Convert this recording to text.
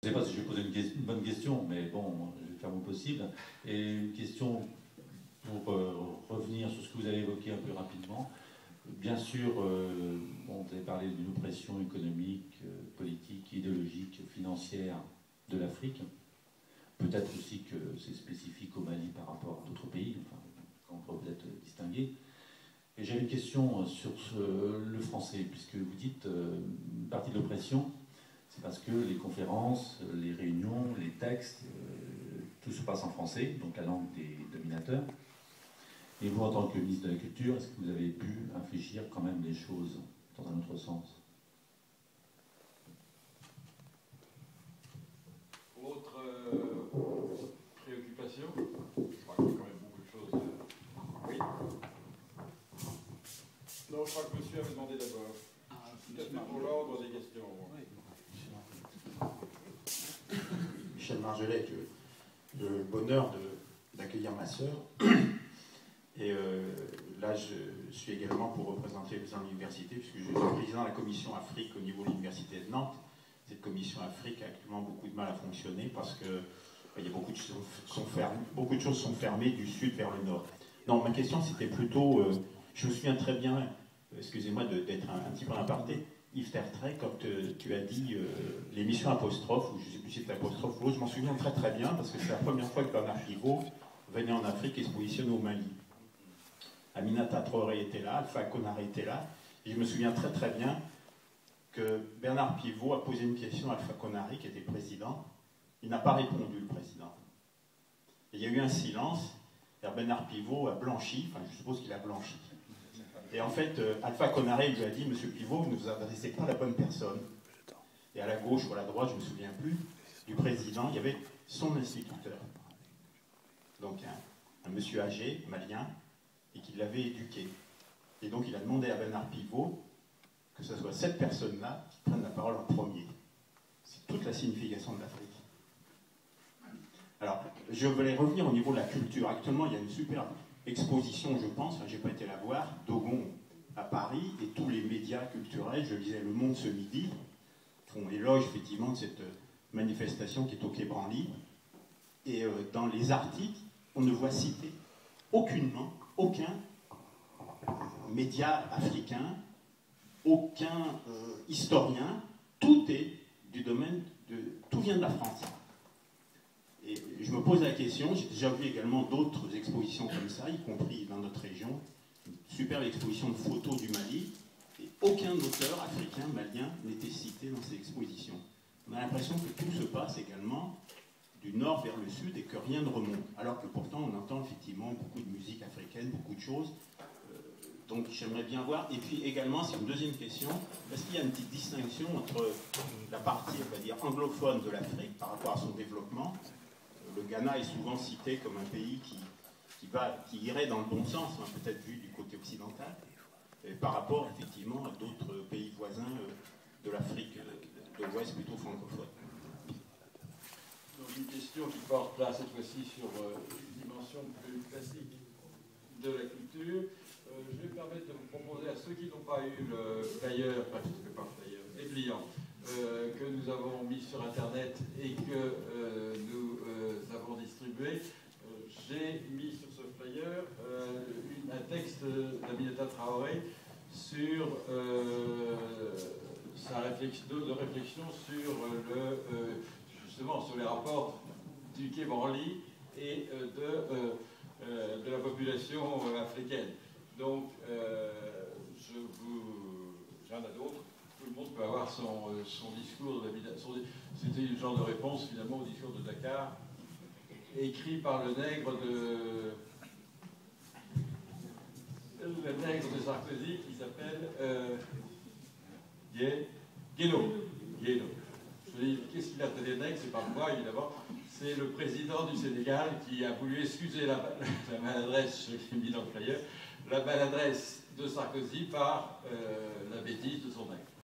Je ne sais pas si je vais poser une bonne question, mais bon, je vais faire mon possible. Et une question pour revenir sur ce que vous avez évoqué un peu rapidement. Bien sûr, bon, vous avez parlé d'une oppression économique, politique, idéologique, financière de l'Afrique. Peut-être aussi que c'est spécifique au Mali par rapport à d'autres pays, enfin, qu'on peut peut-être distinguer. Et j'avais une question sur le français, puisque vous dites une partie de l'oppression, c'est parce que les conférences, les réunions, les textes, tout se passe en français, donc la langue des dominateurs. Et vous, en tant que ministre de la Culture, est-ce que vous avez pu infléchir quand même les choses dans un autre sens? Autre préoccupation? Je crois qu'il y a quand même beaucoup de choses. Oui. Non, je crois que monsieur avait demandé d'abord. Peut-être pour l'ordre des questions. Michel Marjolais, j'ai le bonheur d'accueillir ma sœur. Et là, je suis également pour représenter l'université, puisque je suis président de la commission Afrique au niveau de l'université de Nantes. Cette commission Afrique a actuellement beaucoup de mal à fonctionner parce que il y a beaucoup de choses sont fermées du sud vers le nord. Non, ma question c'était plutôt, je me souviens très bien, excusez-moi d'être un petit peu aparté, Yves Tertrais, quand tu as dit l'émission Apostrophe, ou je ne sais plus si c'était Apostrophe ou autre, je m'en souviens très très bien, parce que c'est la première fois que Bernard Pivot venait en Afrique et se positionne au Mali. Aminata Traoré était là, Alpha Konaré était là, et je me souviens très très bien que Bernard Pivot a posé une question à Alpha Konaré, qui était président. Il n'a pas répondu, le président. Et il y a eu un silence, et Bernard Pivot a blanchi, enfin je suppose qu'il a blanchi. Et en fait, Alpha Konaré lui a dit, Monsieur Pivot, vous ne vous adressez pas à la bonne personne. Et à la gauche ou à la droite, je ne me souviens plus, du président, il y avait son instituteur. Donc un monsieur âgé, malien, et qui l'avait éduqué. Et donc il a demandé à Bernard Pivot que ce soit cette personne-là qui prenne la parole en premier. C'est toute la signification de l'Afrique. Alors, je voulais revenir au niveau de la culture. Actuellement, il y a une super exposition, je pense, je n'ai pas été la voir, Dogon à Paris, et tous les médias culturels, je lisais Le Monde ce midi, font éloge effectivement de cette manifestation qui est au Quai Branly. Et dans les articles, on ne voit citer aucunement, aucun média africain, aucun historien, tout est du domaine de... tout vient de la France. Et je me pose la question, j'ai déjà vu également d'autres expositions comme ça, y compris dans notre région, une superbe exposition de photos du Mali, et aucun auteur africain, malien, n'était cité dans ces expositions. On a l'impression que tout se passe également du nord vers le sud et que rien ne remonte. Alors que pourtant on entend effectivement beaucoup de musique africaine, beaucoup de choses. Donc j'aimerais bien voir. Et puis également, c'est une deuxième question, est-ce qu'il y a une petite distinction entre la partie, on va dire, anglophone de l'Afrique par rapport à son développement? Le Ghana est souvent cité comme un pays qui irait dans le bon sens, hein, peut-être vu du côté occidental, et par rapport effectivement à d'autres pays voisins de l'Afrique de l'Ouest, plutôt francophone. Donc une question qui porte là cette fois-ci sur une dimension plus classique de la culture. Je vais me permettre de vous proposer à ceux qui n'ont pas eu le flyer, enfin je ne sais pas le flyer, les pliants, que nous avons mis sur Internet et que nous avons distribué. J'ai mis sur ce flyer un texte d'Aminata Traoré sur sa réflexion sur justement sur les rapports du Quai Branly et de la population africaine. Donc, j'en ai d'autres. Tout le monde peut avoir son discours. C'était le genre de réponse finalement au discours de Dakar, écrit par le nègre de Sarkozy qui s'appelle Guéno. Je dis, qu'est-ce qu'il a fait des nègres? C'est pas moi évidemment. C'est le président du Sénégal qui a voulu excuser la maladresse, je l'ai mis dans le flyer, la maladresse de Sarkozy par la bêtise de son acte.